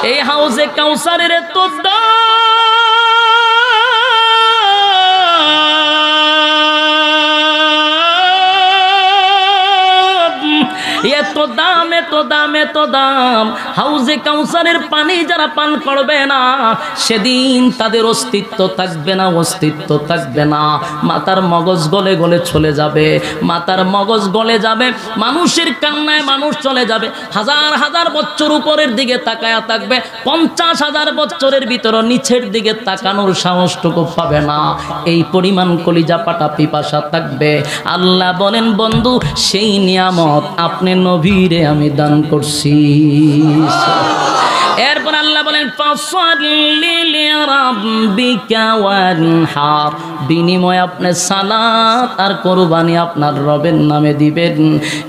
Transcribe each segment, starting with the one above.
এই হাউজে কাউসারের তো এত দাম হাউজে কাউসারের পানি যারা পান করবে না সেদিন তাদের অস্তিত্ব থাকবে না মাথার মগজ গলে গলে চলে যাবে মানুষের কান্নায় মানুষ চলে যাবে হাজার হাজার বছর উপরের দিকে তাকায়া থাকবে 50,000 বছরের ভিতর নিচের দিকে তাকানোর সাহসটুকু পাবে না এই পরিমাণ কলিজা পাটা পিপাসা থাকবে আল্লাহ বলেন বন্ধু সেই নিয়ামত আপনি নবীরে আমি দান করছি এরপর আল্লাহ বলেন ফাসাল্লি লিরাব্বিকা ওয়ানহার বিনিময়ে আপনি সালাত আর কুরবানি আপনার রবের নামে দিবেন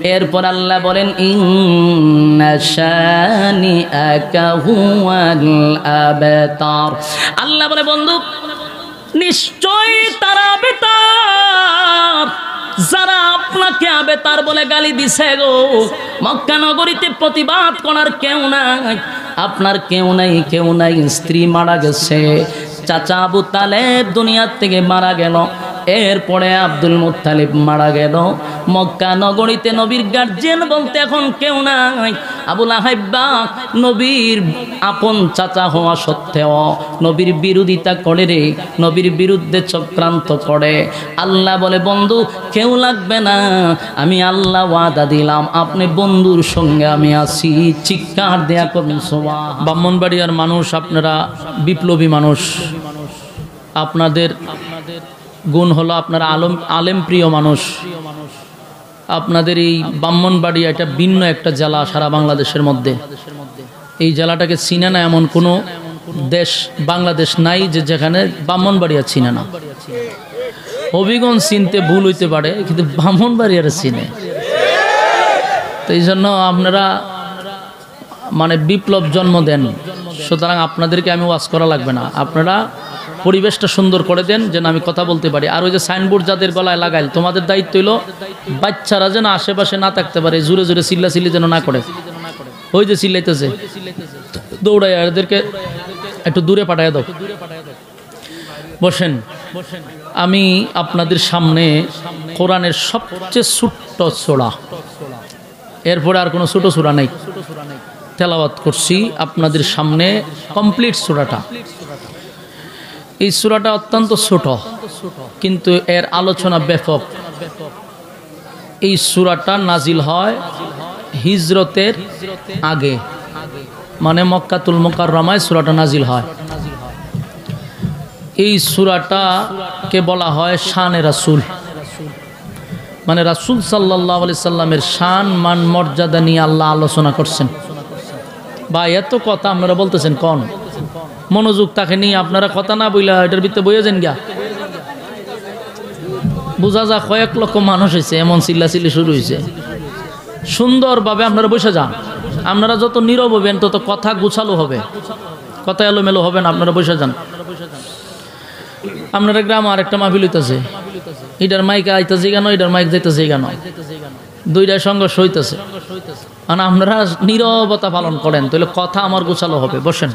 এরপর আল্লাহ বলেন ইন্না শানিআকা হুয়াল আবতার আল্লাহ বলে বন্ধু নিশ্চয় তারা বেতার যারা আপনাকে আবেতার বলে গালি দিছে গো মক্কা নগরীতে প্রতিবাদ করার কেউ নাই আপনার কেউ নাই স্ত্রী মারা গেছে চাচা আবু তালেব দুনিয়া থেকে মারা গেল এরপরে আব্দুল মুত্তালিব মারা গেল মক্কা নগরীতে নবীর গার্জিয়ান বলতে এখন কেউ নাই আবু লাহাব নবীর আপন চাচা হওয়া সত্ত্বেও নবীর বিরোধিতা করে রে নবীর বিরুদ্ধে চক্রান্ত করে আল্লাহ বলে বন্ধু কেউ লাগবে না আমি আল্লাহ ওয়াদা দিলাম আপনি বন্ধুর সঙ্গে আমি আছি চিৎকার দেয়া করবেন সুবহান ব্রাহ্মণবাড়িয়ার মানুষ আপনারা বিপ্লবী মানুষ আপনাদের গুণ হলো আপনারা আলেম প্রিয় মানুষ আপনাদের এই ব্রাহ্মণবাড়িয়া এটা ভিন্ন একটা জেলা সারা বাংলাদেশের মধ্যে এই জেলাটাকে চিনে না এমন কোনো দেশ বাংলাদেশ নাই যে যেখানে ব্রাহ্মণবাড়িয়া চিনে না হবিগঞ্জ চিনতে ভুল হইতে পারে কিন্তু ব্রাহ্মণবাড়িয়ার চিনে তো এই জন্য আপনারা মানে বিপ্লব জন্ম দেন সুতরাং আপনাদেরকে আমি ওয়াজ করা লাগবে না আপনারা পরিবেশটা সুন্দর করে দেন যেন আমি কথা বলতে পারি আর ওই যে সাইনবোর্ড যাদের গলায় লাগাইল তোমাদের দায়িত্ব হইলো বাচ্চারা যেন আশেপাশে না থাকতে পারে জোরে জোরে চিল্লাচিল্লি যেন না করে ওই যে চিল্লাইতেছে দৌড়াই এদেরকে একটু দূরে পাঠায় দাও বসেন আমি আপনাদের সামনে কোরআনের সবচেয়ে ছোট্ট সূরা এরপরে আর কোনো ছোট সূরা নেই তেলাওয়াত করছি আপনাদের সামনে কমপ্লিট সূরাটা এই সূরাটা অত্যন্ত ছোট কিন্তু এর আলোচনা ব্যাপক এই সূরাটা নাজিল হয় হিজরতের আগে মানে মক্কাতুল মুকাররমায় সূরাটা নাজিল হয় এই সূরাটাকে বলা হয় শানে রাসূল মানে রাসূল সাল্লাল্লাহু আলাইহি সাল্লামের শান মান মর্যাদা নিয়ে আল্লাহ আলোচনা করছেন বা এত কথা আপনারা বলতেছেন কোন মনোযোগ তাকে নিয়ে আপনারা কথা না বইলা এটার ভিতরে বইয়ে যান গা বোঝা যা কয়েক লক্ষ মানুষ হয়েছে এমন চিল্লাচিল্লি শুরু হয়েছে সুন্দরভাবে আপনারা বসে যান আপনারা যত নীরব হবেন তত কথা গুছালো হবে কথা এলোমেলো হবে না আপনারা বসে যান আপনারা গ্রামে আরেকটা মাহফিল হইতেছে এটার মাইক আইতেছে কেন এটার মাইক যাইতেছে কেন দুইটার সংঘর্ষ হইতেছে মানে আপনারা নীরবতা পালন করেন তাহলে কথা আমার গোছালো হবে বসেন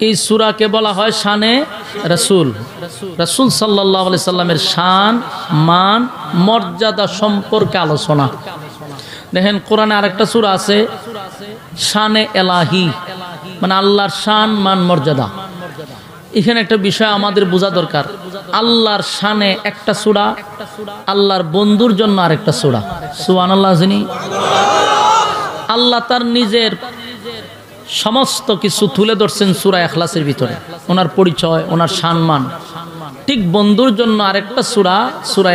এই সূরাকে বলা হয় শানে রাসূল রাসূল সাল্লাল্লাহু আলাইহি সাল্লামের শান মান মর্যাদা সম্পর্কে আলোচনা দেখেন কোরআনে আরেকটা সূরা আছে শানে এলাহি মানে আল্লাহর শান মান মর্যাদা এখানে একটা বিষয় আমাদের বোঝা দরকার আল্লাহর শানে একটা সূরা আল্লাহর বন্ধুর জন্য আরেকটা সূরা সুবহানাল্লাহ জানি আল্লাহ তার নিজের সমস্ত কিছু তুলে ধরছেন সূরা ইখলাসের ভিতরে ওনার পরিচয় ওনার সম্মান ঠিক বন্ধুর জন্য আরেকটা সূরা সূরা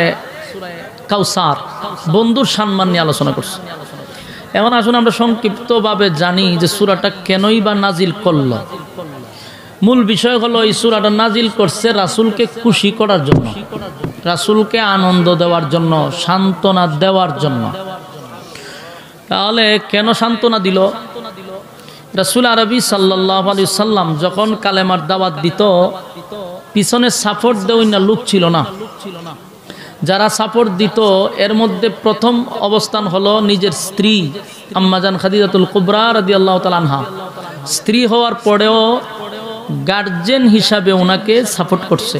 কাউসার বন্ধুর সম্মান নিয়ে আলোচনা করছে এখন আসুন আমরা সংক্ষিপ্তভাবে জানি যে সূরাটা কেনই বা নাজিল করলো মূল বিষয় হলো এই সূরাটা নাজিল করছে রাসূলকে খুশি করার জন্য রাসূলকে আনন্দ দেওয়ার জন্য সান্ত্বনা দেওয়ার জন্য তাহলে কেন সান্ত্বনা দিল রাসূল আরবি সাল্লাল্লাহু আলাইহি সাল্লাম যখন কালেমার দাওয়াত দিত পিছনে সাপোর্ট দেওয়ার না লোক ছিল না যারা সাপোর্ট দিত এর মধ্যে প্রথম অবস্থান হলো নিজের স্ত্রী আম্মাজান খাদিজাতুল কুবরা রাদিয়াল্লাহু তাআলা আনহা স্ত্রী হওয়ার পরেও গার্জেন হিসাবে ওনাকে সাপোর্ট করছে,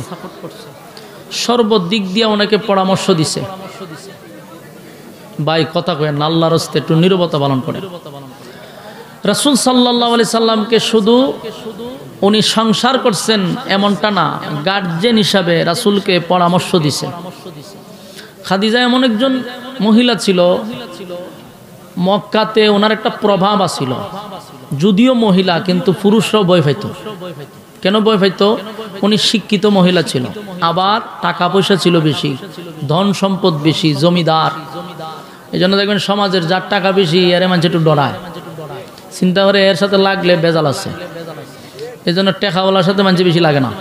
সর্বদিক দিয়ে ওনাকে পরামর্শ দিছে। ভাই কথা কয়েন না, আল্লাহর রাস্তায় একটু নীরবতা পালন করে। রাসূল সাল্লাল্লাহু আলাইহি সাল্লামকে শুধু উনি সংসার করছেন এমনটা না, গার্জেন হিসাবে রাসূলকে পরামর্শ দিছে। খাদিজা এমন একজন মহিলা ছিল, মক্কাতে ওনার একটা প্রভাব আছিল। যদিও মহিলা, কিন্তু পুরুষরাও ভয় পাইত। কেন ভয় পাইত? উনি শিক্ষিত মহিলা ছিল, আবার টাকা পয়সা ছিল বেশি, ধন সম্পদ বেশি, জমিদার। এই জন্য দেখবেন সমাজের যার টাকা বেশি এর মানুষ একটু ডরায়, চিন্তা করে এর সাথে লাগলে বেজাল আছে। এই জন্য টেকাওয়ালার সাথে মানুষ বেশি লাগে না।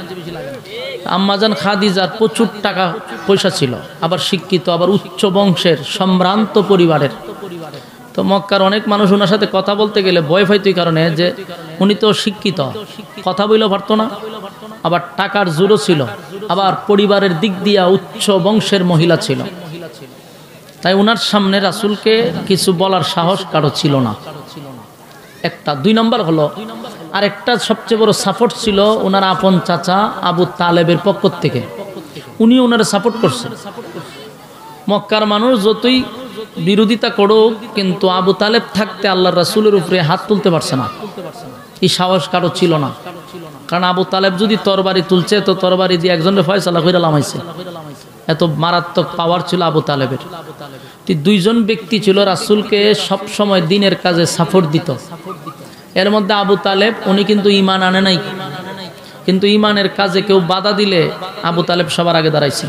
আম্মাজান খাদিজার প্রচুর টাকা পয়সা ছিল, আবার শিক্ষিত, আবার উচ্চ বংশের সম্ভ্রান্ত পরিবারের। তো মক্কার অনেক মানুষ ওনার সাথে কথা বলতে গেলে ভয় পাইত, এই কারণে যে উনি তো শিক্ষিত, কথা বইলেও পারতো না, আবার টাকার জোরও ছিল, আবার পরিবারের দিক দিয়া উচ্চ বংশের মহিলা ছিল। তাই ওনার সামনে রাসূলকে কিছু বলার সাহস কারো ছিল না। একটা। 2 নম্বর হলো, আর একটা সবচেয়ে বড় সাপোর্ট ছিল ওনার আপন চাচা আবু তালেবের পক্ষ থেকে। উনি ওনারা সাপোর্ট করছেন। মক্কার মানুষ যতই বিরোধিতা করুক, কিন্তু আবু তালেব থাকতে আল্লাহর রাসূলের উপরে হাত তুলতে পারছে না। এই সাহস কারো ছিল না, কারণ আবু তালেব যদি তরবারি তুলছে তো তরবারি দিয়ে একজনের ফয়সালা কইরা লামাইছে। এত মারাত্মক পাওয়ার ছিল আবু তালেবের। 2 জন ব্যক্তি ছিল রাসূলকে সব সময় দিনের কাজে সাপোর্ট দিত। এর মধ্যে আবু তালেব, উনি কিন্তু ঈমান আনে নাই, কিন্তু ঈমানের কাজে কেউ বাধা দিলে আবু তালেব সবার আগে দাঁড়াইছে।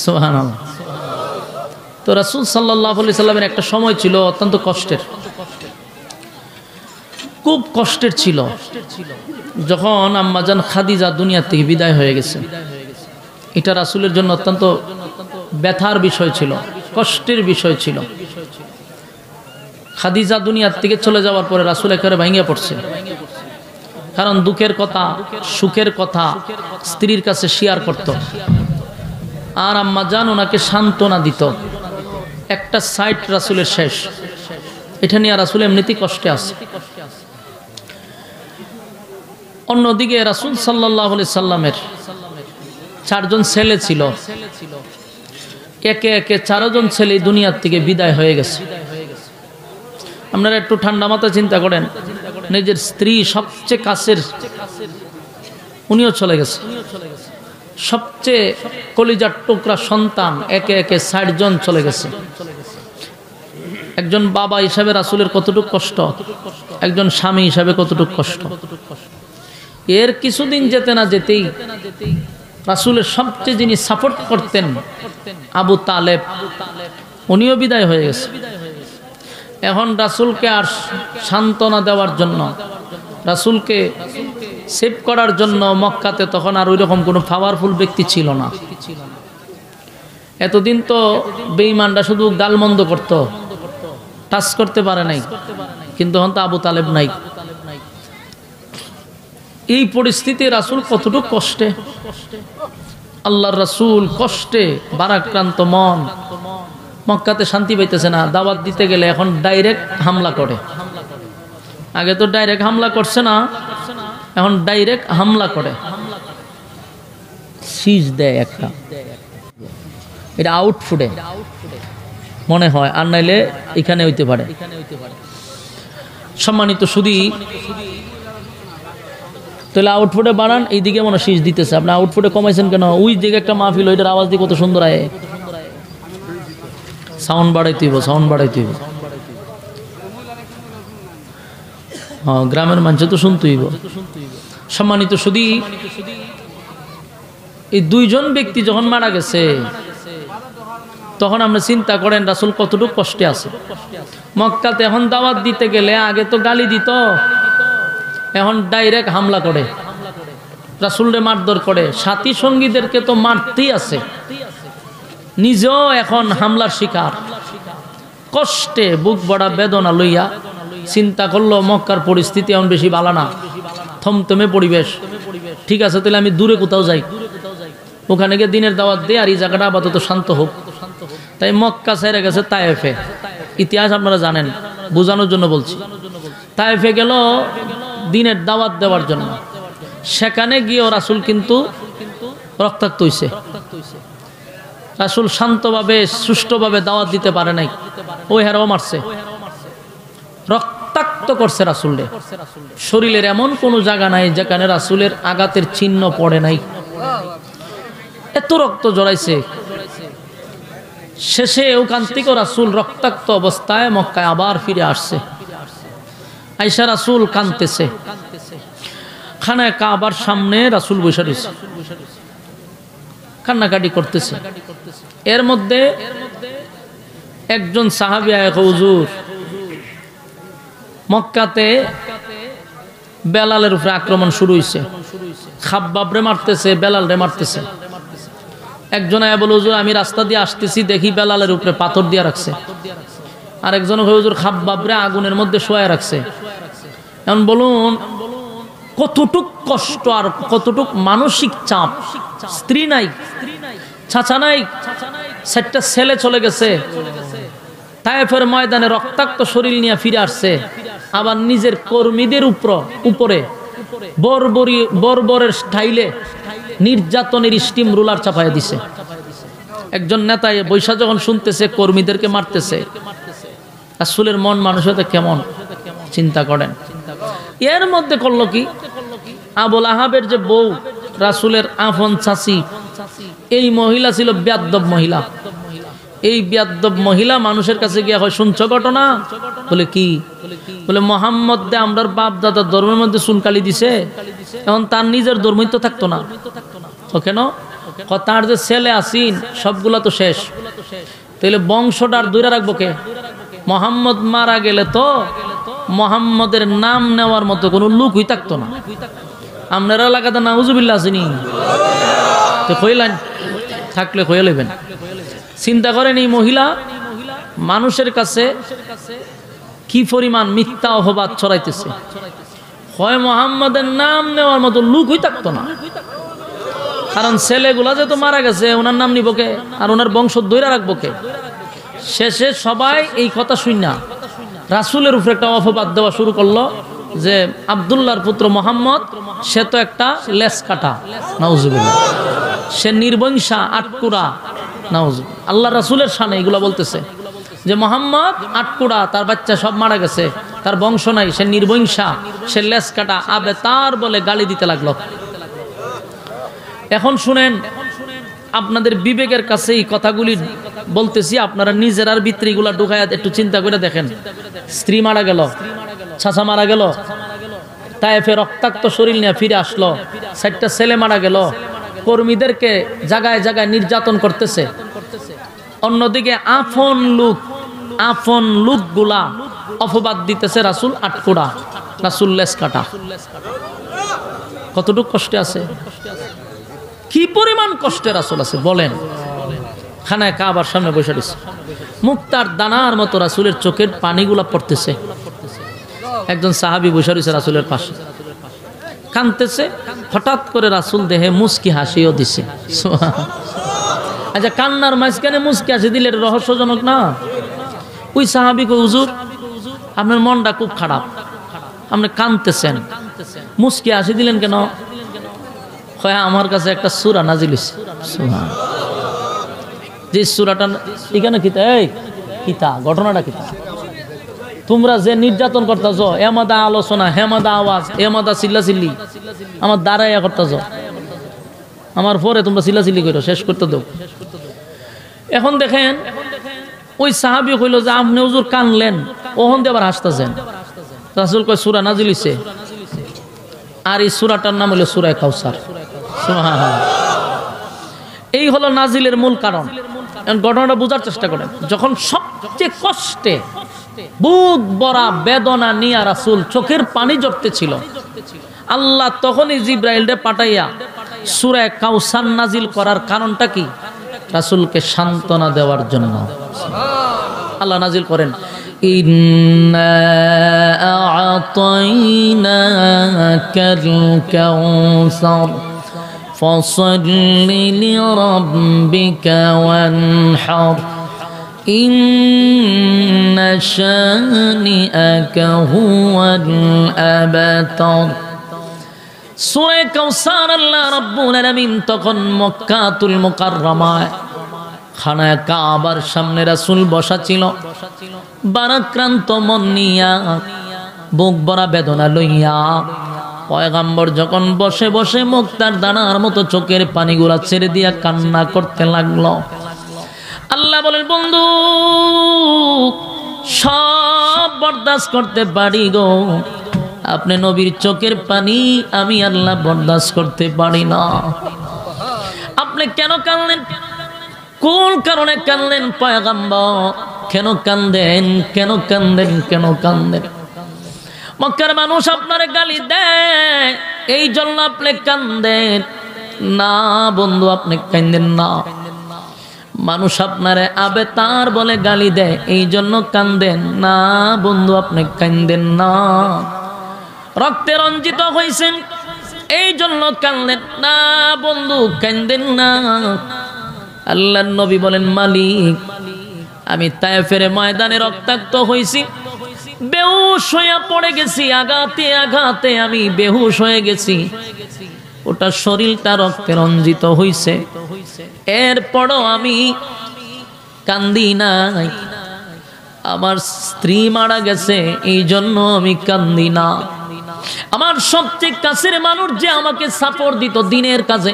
সুবহানাল্লাহ। তো রাসূল সাল্লাল্লাহু আলাইহি সাল্লামের একটা সময় ছিল অত্যন্ত কষ্টের, খুব কষ্টের ছিল, যখন আম্মাজান খাদিজা দুনিয়া থেকে বিদায় হয়ে গেছে। এটা রাসূলের জন্য অত্যন্ত ব্যথার বিষয় ছিল, কষ্টের বিষয় ছিল। খাদিজা দুনিয়ার থেকে চলে যাওয়ার পরে রাসূল একেবারে ভেঙে পড়ছে, কারণ দুঃখের কথা, সুখের কথা স্ত্রীর কাছে শেয়ার করত, আর আম্মাজান ওনাকে সান্ত্বনা দিত। একটা সাইড রাসূলের শেষ, এটা নিয়ে রাসূল এমনিতেই কষ্টে আছে। অন্যদিকে রাসূল সাল্লাল্লাহু আলাইহি সাল্লামের 4 জন ছেলে ছিল, একে একে 4 জন ছেলে দুনিয়ার থেকে বিদায় হয়ে গেছে। আপনারা একটু ঠান্ডা মাথায় চিন্তা করেন, নিজের স্ত্রী সবচেয়ে কাছের, উনিও চলে গেছে। সবচেয়ে কলিজার টুকরা সন্তান একে একে 60 জন চলে গেছে। একজন বাবা হিসাবে রাসূলের কতটুকু কষ্ট, একজন স্বামী হিসাবে কতটুকু কষ্ট। এর কিছুদিন যেতে না যেতেই রাসূলের সবচেয়ে যিনি সাপোর্ট করতেন আবু তালেব, উনিও বিদায় হয়ে গেছে। এখন রাসূলকে আর সান্ত্বনা দেওয়ার জন্য, রাসূলকে সেভ করার জন্য মক্কাতে তখন আর ওইরকম কোনো পাওয়ারফুল ব্যক্তি ছিল না। এতদিন তো বেঈমানরা শুধু গালমন্দ করত, টাচ করতে পারে নাই, কিন্তু এখন তো আবু তালেব নাই। এই পরিস্থিতি রাসূল কতটুকু কষ্টে, আল্লাহর রাসূল কষ্টে ভারাক্রান্ত মন, মক্কাতে শান্তি পাইতেছে না। দাওয়াত দিতে গেলে এখন ডাইরেক্ট হামলা করে। আগে তো ডাইরেক্ট হামলা করছে না, এখন ডাইরেক্ট হামলা করে, সিজ দেয় একটা। এটা আউটফুটে মনে হয়, আর নাইলে এখানে হইতে পারে। সম্মানিত শুধু তাহলে আউটফুটে বাড়ান, এইদিকে মনে সিজ দিতেছে। আপনি আউটফুটে কমাইছেন কেন? ওই দিকে একটা মাহফিল, ওইটার আওয়াজ দিয়ে কত সুন্দর আয়। সাউন্ড বাড়াইতে হইব, সাউন্ড বাড়াইতে হইব। হ্যাঁ, গ্রামের মানুষ তো শুনতে হইব। সম্মানিত শুধু এই 2 জন ব্যক্তি যখন মারা গেছে, তখন আমরা চিন্তা করেন রাসূল কতটুকু কষ্টে আছে। মক্কাতে এখন দাওয়াত দিতে গেলে আগে তো গালি দিত, এখন ডাইরেক্ট হামলা করে, রাসূলরে মারধর করে, সাথী সঙ্গীদেরকে তো মারতেই আছে, নিজেও এখন হামলার শিকার। কষ্টে বুক বড়া বেদনা লইয়া চিন্তা করলো মক্কার পরিস্থিতি এখন বেশি ভালো না, থমথমে পরিবেশ। ঠিক আছে, তাহলে আমি দূরে কোথাও যাই, ওখানে গিয়ে দিনের দাওয়াত দিয়ে আর এই জায়গাটা আপাতত শান্ত হোক। তাই মক্কা ছেড়ে গেছে তায়েফে। ইতিহাস আপনারা জানেন, বোঝানোর জন্য বলছি। তায়েফে গেল দিনের দাওয়াত দেওয়ার জন্য। সেখানে গিয়েও রাসূল কিন্তু রক্তাক্ত হইছে। রাসূল শান্তভাবে সুষ্ঠুভাবে দাওয়াত দিতে পারে নাই, ওই হারাও মারছে, রক্তাক্ত করছে রাসূলকে। শরীরের এমন কোনো জায়গা নাই যেখানে রাসূলের আঘাতের চিহ্ন পড়ে নাই, এত রক্ত জড়াইছে। শেষে ওখান থেকে রাসূল রক্তাক্ত অবস্থায় মক্কায় আবার ফিরে আসছে। আয়েশা রাসূল কাঁদতেছে, খানায় কাবার সামনে রাসূল বসে রয়েছে, কান্নাকাটি করতেছে। এর মধ্যে একজন সাহাবী আয়া হুজুর, মক্কাতে বেলালের উপরে আক্রমণ শুরু হয়েছে, খাব্বাবরে মারতেছে, বেলালরে মারতেছে। একজন আয়া বলে, হুজুর আমি রাস্তা দিয়ে আসতেছি, দেখি বেলালের উপরে পাথর দিয়ে রাখছে। আর একজন হুজুর খাব্বাবরে আগুনের মধ্যে শোয়া রাখছে। এখন বলুন কতটুক কষ্ট আর কতটুক মানসিক চাপ। স্ত্রী নাই, চাচা নাই, 4টা ছেলে চলে গেছে, তায়েফের ময়দানে রক্তাক্ত শরীর নিয়ে ফিরে আসছে। আবার নিজের কর্মীদের উপরে বর্বরের স্টাইলে নির্যাতনের স্টিম রুলার চাপাইয়া দিছে। একজন নেতা বৈশা যখন শুনতেছে কর্মীদেরকে মারতেছে, রাসূলের মন মানসিকতা কেমন চিন্তা করেন। এর মধ্যে করলো কি, আবুল আহাবের যে বউ রাসূলের আফন চাচি, এই মহিলা ছিল বেয়াদ্দব মহিলা। এই বেয়াদ্দব মহিলা মানুষের কাছে গিয়া হয়, শুনছো ঘটনা? বলে কি? বলে মুহাম্মদ দে আমরার বাপ দাদা ধর্মের মধ্যে চুনকালি দিছে, এখন তার নিজের ধর্মই তো থাকতো না। তো কেন? তার যে ছেলে আসিন সবগুলা তো শেষ, তাহলে বংশটা আর দূরে রাখবো কে? মুহাম্মদ মারা গেলে তো মুহাম্মদের নাম নেওয়ার মতো কোনো লোকই থাকতো না। আপনারা এলাকাতে নাউজুবিল্লাহ আসেনি তো কইলেন, থাকলে কয়ে লইবেন। চিন্তা করেন এই মহিলা মানুষের কাছে কি পরিমাণ মিথ্যা অপবাদ ছড়াইতেছে। হয় মুহাম্মদের নাম নেওয়ার মতো লোকই থাকতো না, কারণ ছেলেগুলা যে তো মারা গেছে, ওনার নাম নিব কে আর ওনার বংশ ধরে রাখবো কে? শেষে সবাই এই কথা শুনা রাসূলের উপরে একটা অপবাদ দেওয়া শুরু করলো যে আব্দুল্লাহর পুত্র মুহাম্মদ সে তো একটা লেস কাটা, নাউজুবিল্লাহ, সে নির্বংশা আটকুরা, নাউজুবিল্লাহ। আল্লাহ রাসূলের শানে এগুলা বলতেছে যে মুহাম্মদ আটকুরা, তার বাচ্চা সব মারা গেছে, তার বংশ নাই, সে নির্বংশা, সে লেস কাটা, আবে তার বলে গালি দিতে লাগলো। এখন শুনেন, আপনাদের বিবেকের কাছে এই কথাগুলি বলতেছি, আপনারা নিজের আর ভিতরিগুলা ঢুকায়া একটু চিন্তা করে দেখেন। স্ত্রী মারা গেল, চাচা মারা গেল, তায়েফে রক্তাক্ত শরীর নিয়ে ফিরে আসলো, 4টা ছেলে মারা গেল, কর্মীদেরকে জায়গায় জায়গায় নির্যাতন করতেছে। অন্যদিকে আপন লোকগুলা অপবাদ দিতেছে রাসূল আটকুড়া, রাসূল লেস কাটা। কতটুকু কষ্টে আছে, কি পরিমাণ কষ্টে রাসূল আছে বলেন। খানায় কাবার সামনে বসে রয়েছে, মুক্তার দানার মতো রাসূলের চোখের পানিগুলা পড়তেছে। একজন সাহাবী বসে রয়েছে রাসূলের পাশে, কাঁদতেছে। হঠাৎ করে রাসূল দেহে মুস্কি হাসিও দিছে। আচ্ছা, কান্নার মাঝখানে মুস্কি হাসি দিলে রহস্যজনক না? ওই সাহাবী কই, হুজুর আপনার মনটা খুব খারাপ, আপনি কাঁদতেছেন, মুস্কি হাসি দিলেন কেন? কয় আমার কাছে একটা সূরা নাজিল হইছে। সুবহানাল্লাহ। যে সূরাটা এখানে কিতা, এই কিতা ঘটনাটা কিতা? তোমরা যে নির্যাতন করতেছ, এমাদা আলোচনা, হেমাদা আওয়াজ, এমাদা চিল্লাচিল্লি, আমার দাঁড়াইয়া করতেছ, আমার পরে তোমরা চিল্লাচিল্লি করো, শেষ করতে দাও। এখন দেখেন ওই সাহাবী কইল যে আপনি হুজুর কানলেন, ওহন দিয়ে আবার হাসতেছেন। রাসূল কয় সূরা নাজিল হইছে, আর এই সূরাটার নাম হলো সূরা কাউসার। সুবহানাল্লাহ। এই হলো নাজিলের মূল কারণ। ঘটনাটা বোঝার চেষ্টা করেন। যখন সবচেয়ে কষ্টে বুক ভরা বেদনা নিয়ে রাসূল চোখের পানি ঝরতেছিল, আল্লাহ তখনই জিব্রাইলকে পাঠাইয়া সূরা কাউসার নাজিল করার কারণটা কি? রাসূলকে সান্ত্বনা দেওয়ার জন্য আল্লাহ নাজিল করেন, ইন্না আ'তাইনাকাল কাউসার ফাসাল্লি লিরাব্বিকা ওয়ানহার إن শানিআকা হুয়াল আবতার। সূরা কাউসার আল্লাহ রাব্বুল আলামিন তখন মক্কাতুল মুকাররমায় খানায় কাবার সামনে রাসূল বসা ছিল, বারাক্রান্ত মন নিয়া, বুক ভরা বেদনা লইয়া পয়গম্বর যখন বসে বসে মুক্তার দানার মতো চোখের পানিগুলা ছেড়ে দিয়া কান্না করতে লাগলো। আল্লাহ বলেন, বন্ধু সব বরদাস্ত করতে পারি গো, আপনি নবীর চোখের পানি আমি আল্লাহ বরদাস্ত করতে পারি না। আপনি কেন কাঁদলেন? কোন কারণে কাঁদলেন পয়গম্বর? কেন কাঁদেন? কেন কাঁদেন? কেন কাঁদেন? মক্কার মানুষ আপনারে গালি দেয়, এই জন্য আপনি কাঁদেন না? বন্ধু আপনি কাঁদেন না। মানুষ আপনারে আবেতার বলে গালি দেয়, এই জন্য কাঁদেন না? বন্ধু আপনি কাঁদেন না। রক্তে রঞ্জিত হয়েছেন, এই জন্য কাঁদেন না? বন্ধু কাঁদেন না। আল্লাহর নবী বলেন, মালিক আমি তায়েফের ময়দানে রক্তাক্ত হয়েছি, বেহুশ হয়ে পড়ে গেছি, আঘাতে আঘাতে আমি বেহুশ হয়ে গেছি, ওটা শরীরটা রক্তে রঞ্জিত হইছে, এরপরও আমি কান্দি নাই। আমার স্ত্রী মারা গেছে, এই জন্য আমি কান্দি না। আমার সবচেয়ে কাছের মানুষ যে আমাকে সাপোর্ট দিত দিনের কাজে,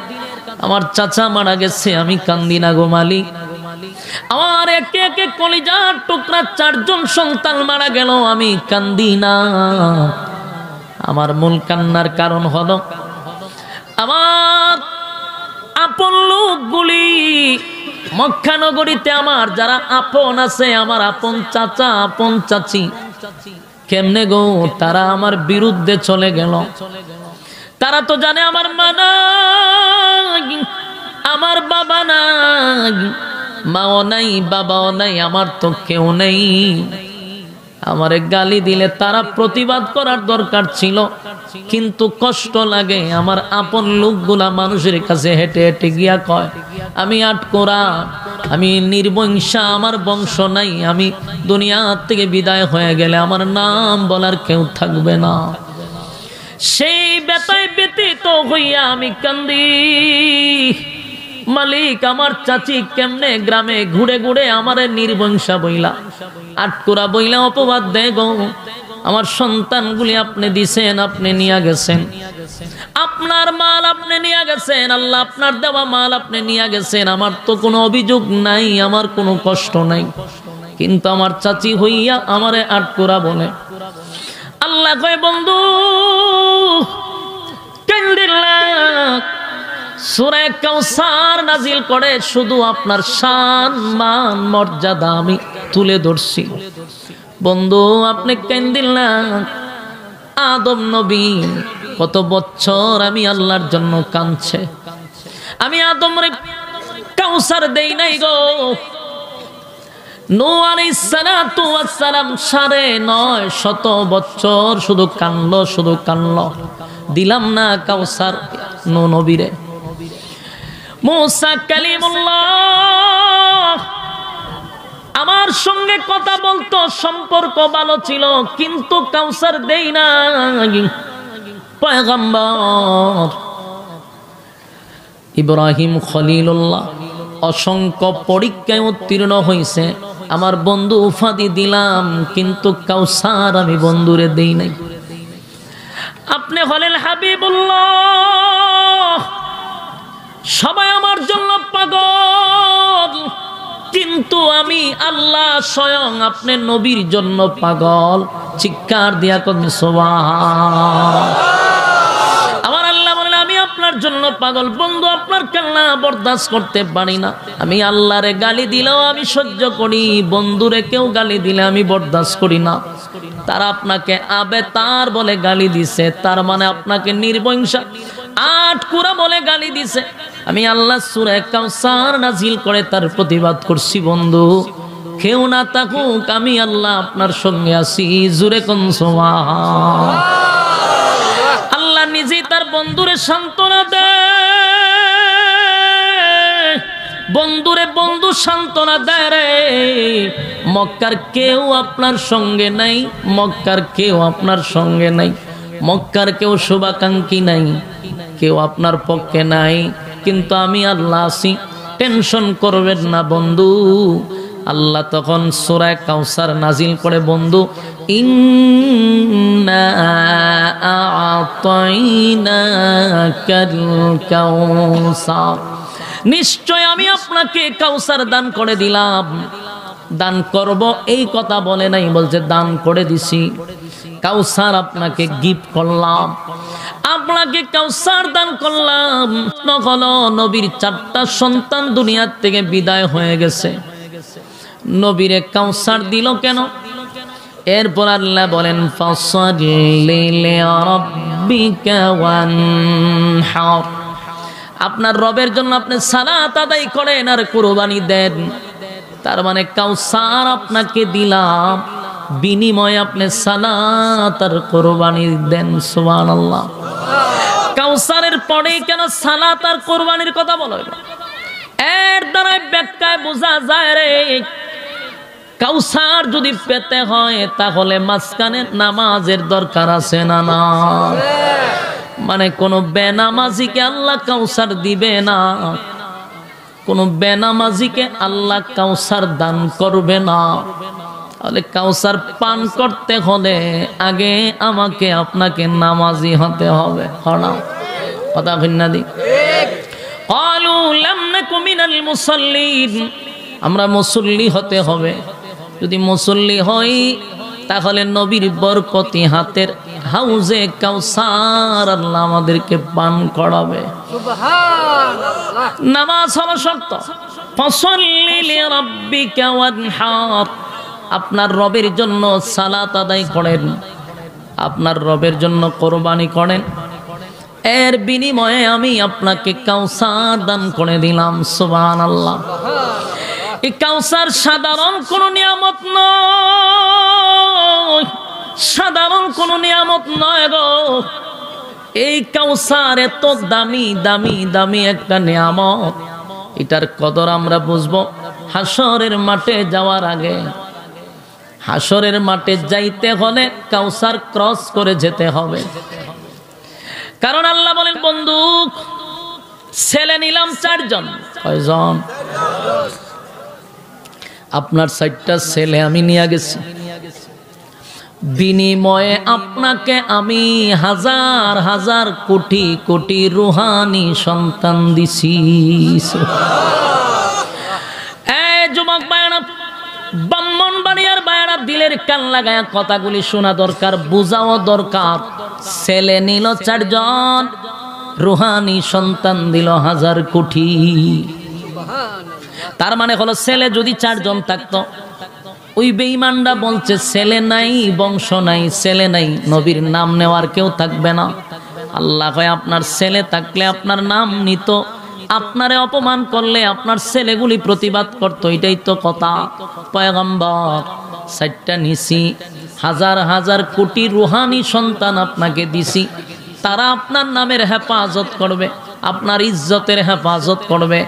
আমার চাচা মারা গেছে, আমি কান্দি না গো মালিক। আমার একে একে কলিজার টুকরা 4 জন সন্তান মারা গেল, আমি কান্দি না। আমার মূল কান্নার কারণ হলো আমার আপন লোকগুলি মক্কা নগরীতে, আমার যারা আপন আছে, আমার আপন চাচা আপন চাচি, কেমনে গো তারা আমার বিরুদ্ধে চলে গেল। তারা তো জানে আমার মা নাই, আমার বাবা নাই, মাও নাই, বাবাও নাই, আমার তো কেউ নেই। আমারে গালি দিলে তারা প্রতিবাদ করার দরকার ছিল, কিন্তু কষ্ট লাগে। আমার আপন লোকগুলা মানুষের কাছে হেঁটে হেঁটে গিয়া কয় আমি আটকোরা, আমি নির্বংশা, আমার বংশ নাই, আমি দুনিয়া থেকে বিদায় হয়ে গেলে আমার নাম বলার কেউ থাকবে না। সেই ব্যথায় ব্যতীত হইয়া আমি কান্দি। মালিক আমার চাচি কেমনে গ্রামে ঘুরে ঘুরে আমারে নির্বংশা বইলা, আটকুরা বইলা অপবাদ দেয় গো। আমার সন্তানগুলি আপনি দিছেন, আপনি নিয়ে গেছেন, আপনার মাল আপনি নিয়ে গেছেন, আল্লাহ আপনার দেওয়া মাল আপনি নিয়ে গেছেন। আমার তো কোনো অভিযোগ নাই, আমার কোনো কষ্ট নাই, কিন্তু আমার চাচি হইয়া আমারে আটকুরা বলে। আল্লাহ কয়, বন্ধু সূরা কাউসার নাজিল করে শুধু আপনার শান মান মর্যাদা আমি তুলে ধরছি। বন্ধু আপনি কান্দিল না। আদম নবী কত বছর আমি আল্লাহর জন্য কাঁদছে, আমি আদম রে কাউসার দেই নাই গো। নূহ আলাইহিস সালাতু ওয়াস সালাম 950 বছর শুধু কানলো, শুধু কানলো, দিলাম না কাউসার নূহ নবীরে। মুসা কালিমুল্লাহ আমার সঙ্গে কথা বলতো, সম্পর্ক ভালো ছিল, কিন্তু কাউসার দেই না। পয়গম্বর ইব্রাহিম খলিলুল্লাহ অসংখ্য পরীক্ষায় উত্তীর্ণ হয়েছে, আমার বন্ধু উপাধি দিলাম, কিন্তু কাউসার আমি বন্ধুরে দেই নাই। আপনি হলেন হাবিবুল্লাহ, সবাই আমার জন্য পাগল, কিন্তু আমি আল্লাহ স্বয়ং আপনি নবীর জন্য পাগল। চিৎকার দিয়া কোন সুবহান। আমার আল্লাহ বলেন আমি আপনার জন্য পাগল। বন্ধু আপনার কান্না বরদাস্ত করতে পারি না। আমি আল্লাহরে গালি দিলেও আমি সহ্য করি, বন্ধুরে কেউ গালি দিলে আমি বরদাস্ত করি না। তারা আপনাকে আবেতার বলে গালি দিছে, তার মানে আপনাকে নির্বংশা আটকুরা বলে গালি দিছে। আমি আল্লাহ সূরা কাউসার নাজিল করে তার প্রতিবাদ করছি। বন্ধু কেউ না থাকুক, আমি আল্লাহ আপনার সঙ্গে আছি। জুরে কোন সুবহান। আল্লাহ নিজেই তার বন্ধুরে সান্ত্বনা দেয়, বন্ধুরে বন্ধু সান্ত্বনা দেয় রে, মক্কার কেউ আপনার সঙ্গে নাই, মক্কার কেউ আপনার সঙ্গে নাই, মক্কার কেউ শুভাকাঙ্ক্ষী নাই, কেউ আপনার পক্ষে নাই, কিন্তু আমি আল্লাহ আছি, টেনশন করবেন না বন্ধু। আল্লাহ তখন সূরা কাউসার নাজিল করে, বন্ধু ইন্না আ'তাইনাকাল কাউসার, নিশ্চয় আমি আপনাকে কাউসার দান করে দিলাম। দান করব এই কথা বলে নাই, বলছে দান করে দিছি। কাউসার আপনাকে গিফট করলাম, আপনাকে কাউসার দান করলাম। নকল নবীর 4টা সন্তান দুনিয়ার থেকে বিদায় হয়ে গেছে, নবীরে কাউসার দিল কেন? এরপর আল্লাহ বলেন ফাসাল্লি লিরাব্বিকা ওয়ানহার, আপনার রবের জন্য আপনি সালাত আদায় করেন আর কুরবানি দেন। তার মানে কাউসার আপনাকে দিলাম, বিনিময়ে আপনি সালাত আর কুরবানি দেন। সুবহানাল্লাহ। কাউসারের পরে কেন সালাত আর কুরবানির কথা বলা হলো? এর দ্বারা ব্যাখ্যায় বোঝা যায় রে, কাউসার যদি পেতে হয় তাহলে মাঝখানে নামাজের দরকার আছে না? না, মানে কোন বেনামাজিকে আল্লাহ কাউসার দিবে না, কোন বেনামাজিকে আল্লাহ কাউসার দান করবে না। তাহলে কাউসার পান করতে হলে আগে আমাকে আপনাকে নামাজি হতে হবে। কথা ভিন্না দি ক্বালু লাম নাকু মিনাল মুসাল্লিন, আমরা মুসল্লি হতে হবে। যদি মুসল্লি হই তাহলে নবীর বরকতি হাতের হাউজে কাউসার আল্লাহ আমাদেরকে পান করাবে। সুবহানাল্লাহ। নামাজ হলো শর্ত। ফাসাল্লি লিরাব্বিকা ওয়ানহার, আপনার রবের জন্য সালাত আদায় করেন, আপনার রবের জন্য কোরবানি করেন, এর বিনিময়ে আমি আপনাকে কাউসার দান করে দিলাম। সুবহানাল্লাহ। এই কাউসার সাধারণ কোন নিয়ামত নয়, সাধারণ কোন নিয়ামত নয় গো। এই কাউসার এত দামি দামি দামি একটা নিয়ামত, এটার কদর আমরা বুঝবো হাসরের মাঠে যাওয়ার আগে। হাসরের মাঠে যাইতে হলে কাউসার ক্রস করে যেতে হবে। কারণ আল্লাহ বলেন, বন্ধু ছেলে নিলাম 4 জন। কয়জন? আপনার 4টা ছেলে আমি নিয়ে গেছি, বিনিময়ে আপনাকে আমি হাজার হাজার কোটি কোটি রুহানি সন্তান দিছি। যুবক ভাইরা, ব্রাহ্মণবাড়িয়ার ভাইরা, দিলের কান লাগায়া কথাগুলি শোনা দরকার, বুঝাও দরকার। ছেলে নিল 4 জন, রুহানি সন্তান দিল হাজার কোটি। তার মানে হলো ছেলে যদি 4 জন থাকতো, ওই বেঈমানরা বলছে ছেলে নাই, বংশ নাই, ছেলে নাই, নবীর নাম নেওয়ার কেউ থাকবে না। আল্লাহ কয় আপনার ছেলে থাকলে আপনার নাম নিত, আপনারে অপমান করলে আপনার ছেলেগুলি প্রতিবাদ করত। এটাই তো কথা। পয়গম্বর 4টা নিছি, হাজার হাজার কোটি রুহানি সন্তান আপনাকে দিছি, তারা আপনার নামের হেফাজত করবে, আপনার ইজ্জতের হেফাজত করবে।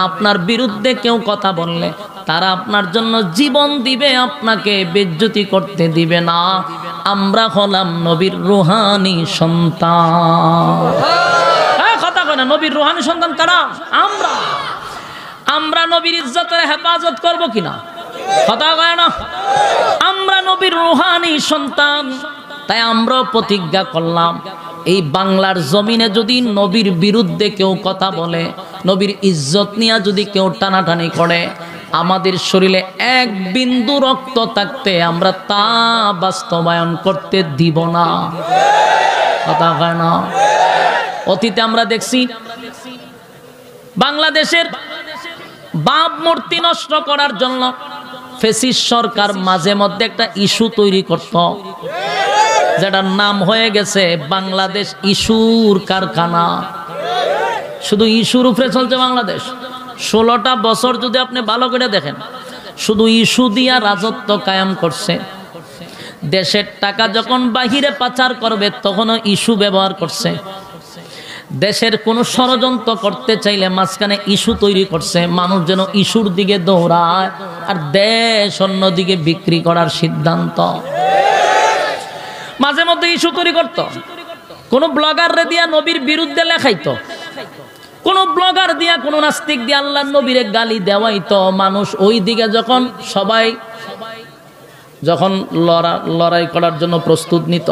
আপনার বিরুদ্ধে কেউ কথা বললে তারা আপনার জন্য জীবন দিবে, আপনাকে বেইজ্জতি করতে দিবে না। আমরা হলাম নবীর রুহানি সন্তান। কথা কয় না, নবীর রুহানি সন্তান কারা? আমরা। আমরা নবীর ইজ্জতের হেফাজত করব কিনা? কথা কয় না, আমরা নবীর রুহানি সন্তান। তাই আমরা প্রতিজ্ঞা করলাম, এই বাংলার জমিনে যদি নবীর বিরুদ্ধে কেউ কথা বলে, নবীর ইজ্জত নিয়ে যদি কেউ টানাটানি করে, আমাদের শরীরে 1 বিন্দু রক্ত থাকতে আমরা তা বাস্তবায়ন করতে দিব না। কথা হয় না? অতীতে আমরা দেখছি বাংলাদেশের বাপ মূর্তি নষ্ট করার জন্য ফ্যাসিস্ট সরকার মাঝে মধ্যে একটা ইস্যু তৈরি করত, যেটার নাম হয়ে গেছে বাংলাদেশ ইস্যুর কারখানা। শুধু ইস্যুর উপরে চলছে বাংলাদেশ। 16টা বছর যদি আপনি ভালো করে দেখেন, শুধু ইস্যু দিয়া রাজত্ব কায়েম করছে। দেশের টাকা যখন বাহিরে পাচার করবে তখনও ইস্যু ব্যবহার করছে। দেশের কোনো ষড়যন্ত্র করতে চাইলে মাঝখানে ইস্যু তৈরি করছে, মানুষ যেন ইস্যুর দিকে দৌড়ায় আর দেশ অন্যদিকে বিক্রি করার সিদ্ধান্ত। মাঝে মধ্যে ইস্যু তৈরি করত, কোন ব্লগাররে দিয়া নবীর বিরুদ্ধে লেখাইতো, কোন ব্লগার দিয়া কোন নাস্তিক দিয়া আল্লাহর নবীরে গালি দেওয়াইতো। মানুষ ওই দিকে যখন সবাই লড়াই করার জন্য প্রস্তুত নিত,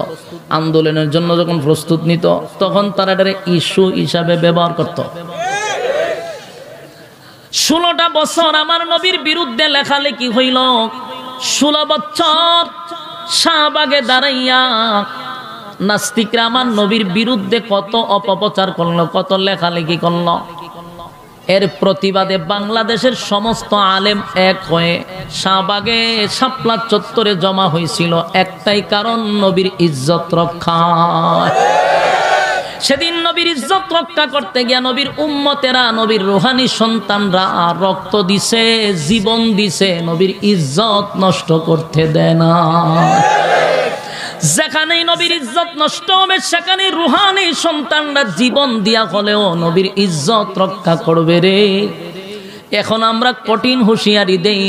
আন্দোলনের জন্য যখন প্রস্তুত নিত, তখন তারা এটা ইস্যু হিসাবে ব্যবহার করত। 16টা বছর আমার নবীর বিরুদ্ধে লেখালেখি হইল। 16 বছর শাহবাগে দাঁড়াইয়া নাস্তিকরা আমার নবীর বিরুদ্ধে কত অপপ্রচার করলো, কত লেখালেখি করলো। এর প্রতিবাদে বাংলাদেশের সমস্ত আলেম এক হয়ে শাহবাগে শাপলা চত্বরে জমা হয়েছিল, একটাই কারণ, নবীর ইজ্জত রক্ষা। সেদিন নবীর ইজ্জত রক্ষা করতে গিয়া নবীর উম্মতেরা, নবীর রুহানি সন্তানরা রক্ত দিছে, জীবন দিছে, নবীর ইজ্জত নষ্ট করতে দেয় না। যেখানেই নবীর ইজ্জত নষ্ট হবে সেখানে রুহানি সন্তানরা জীবন দিয়া হলেও নবীর ইজ্জত রক্ষা করবে রে। এখন আমরা কঠিন হুঁশিয়ারি দেই,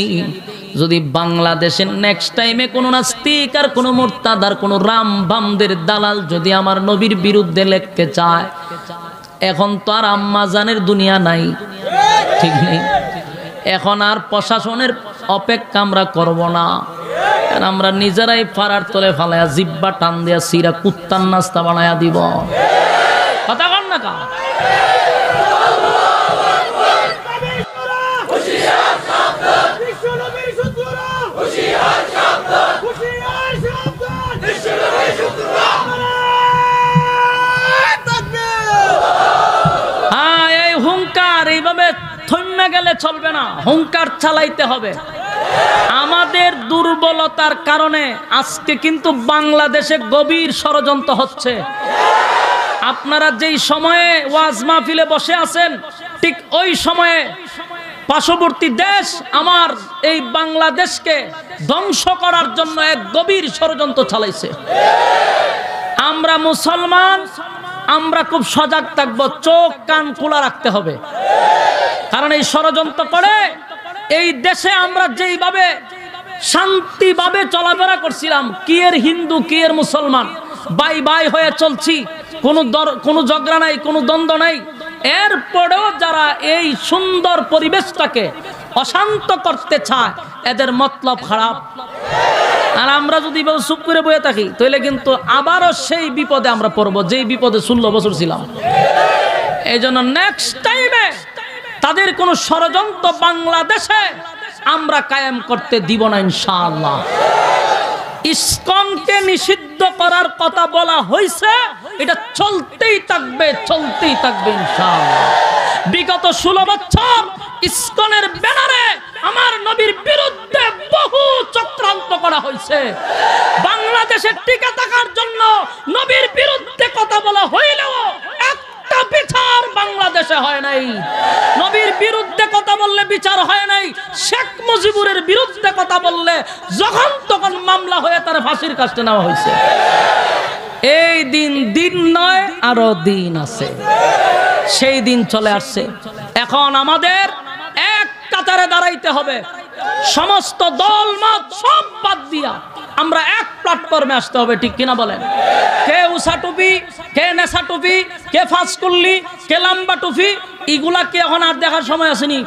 যদি বাংলাদেশের নেক্সট টাইমে কোনো নাস্তিক আর কোনো মুরতাদ আর কোনো রাম বামদের দালাল যদি আমার নবীর বিরুদ্ধে লিখতে চায়, এখন তো আর আম্মাজানের দুনিয়া নাই, ঠিক নেই। এখন আর প্রশাসনের অপেক্ষা আমরা করব না, আমরা নিজেরাই পাড়ার তলে ফালাইয়া জিব্বা টান দিয়া সিরা কুত্তার নাস্তা বানায়া দিব। কথা কন না কা? এই হুঙ্কার এইভাবে থমে গেলে চলবে না, হুঙ্কার চালাইতে হবে। আমাদের দুর্বলতার কারণে আজকে কিন্তু বাংলাদেশে গভীর ষড়যন্ত্র হচ্ছে। আপনারা যেই সময়ে ওয়াজ মাহফিলে বসে আছেন, ঠিক ওই সময়ে পার্শ্ববর্তী দেশ আমার এই বাংলাদেশকে ধ্বংস করার জন্য এক গভীর ষড়যন্ত্র চালাইছে। আমরা মুসলমান, আমরা খুব সজাগ থাকবো, চোখ কান খোলা রাখতে হবে। কারণ এই ষড়যন্ত্র করে এই দেশে আমরা যেইভাবে শান্তিভাবে চলাফেরা করছিলাম, কি এর হিন্দু কি এর মুসলমান, বাই বাই হয়ে চলছি, কোনো ঝগড়া নাই, কোনো দ্বন্দ্ব নাই। এরপরেও যারা এই সুন্দর পরিবেশটাকে অশান্ত করতে চায়, এদের মতলব খারাপ। আর আমরা যদি চুপ করে বয়ে থাকি তাহলে কিন্তু আবারও সেই বিপদে আমরা পড়বো, যেই বিপদে 16 বছর ছিলাম। এই জন্য নেক্সট টাইমে তাদের কোন ষড়যন্ত্র বাংলাদেশে আমরা কায়েম করতে দিব না ইনশাআল্লাহ। ইসকনকে নিষিদ্ধ করার কথা বলা হয়েছে, এটা চলতেই থাকবে, চলতেই থাকবে ইনশাআল্লাহ। বিগত 16 বছর ইসকনের ব্যানারে আমার নবীর বিরুদ্ধে বহু চক্রান্ত করা হয়েছে। বাংলাদেশে টিকে থাকার জন্য নবীর বিরুদ্ধে কথা বলা হইলেও একটা বিচার বাংলাদেশে হয় নাই। নবীর বিরুদ্ধে কথা বললে বিচার হয় নাই। শেখ মুজিবুরের বিরুদ্ধে কথা বললে যখন তখন মামলা হয়ে তার ফাঁসির কাস্টে নেওয়া হয়েছে। এই দিন দিন নয়, আরো দিন আছে, সেই দিন চলে আসছে। এখন আমাদের এক কাতারে দাঁড়াইতে হবে, সমস্ত দল মত সব বাদ দিয়া আমরা এক প্ল্যাটফর্মে আসতে হবে, ঠিক কিনা বলেন? কে উষা টুপি, কে নেশা টুপি, কে ফাঁসকুল্লি, কে লম্বা টুপি, এগুলা কি এখন আর দেখার সময় আসেনি?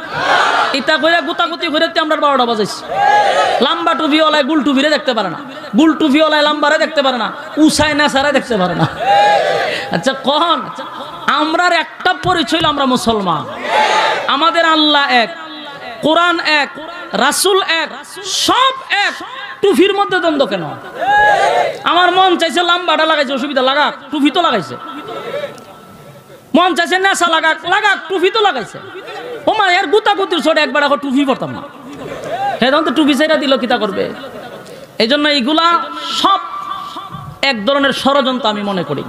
ইটা করে গুতাগুতি করে আমরা 12টা বাজাইছি। লম্বা টুপি ওলায় গুল টুপিরে দেখতে পারে না, গুল টুপি ওলায় লম্বারে দেখতে পারে না, উষায় নেশারে দেখতে পারে না। আচ্ছা কখন আমরার একটা পরিচয়, আমরা মুসলমান, আমাদের আল্লাহ এক, কোরআন এক, রাসূল এক, সব এক, টুপির মধ্যে দ্বন্দ্ব কেন? আমার মন চাইছে লাম্বাটা লাগাইছে, অসুবিধা লাগাক, টুপি তো লাগাইছে। মন চাইছে নেশা লাগাক, লাগাক, টুপি তো লাগাইছে। ওমা এর গুতাগুতির ছোট একবার এখন টুপি পরতাম না, এখন তো টুপি ছেড়ে দিল, কিতা করবে? এই জন্য এইগুলা সব এক ধরনের ষড়যন্ত্র আমি মনে করি।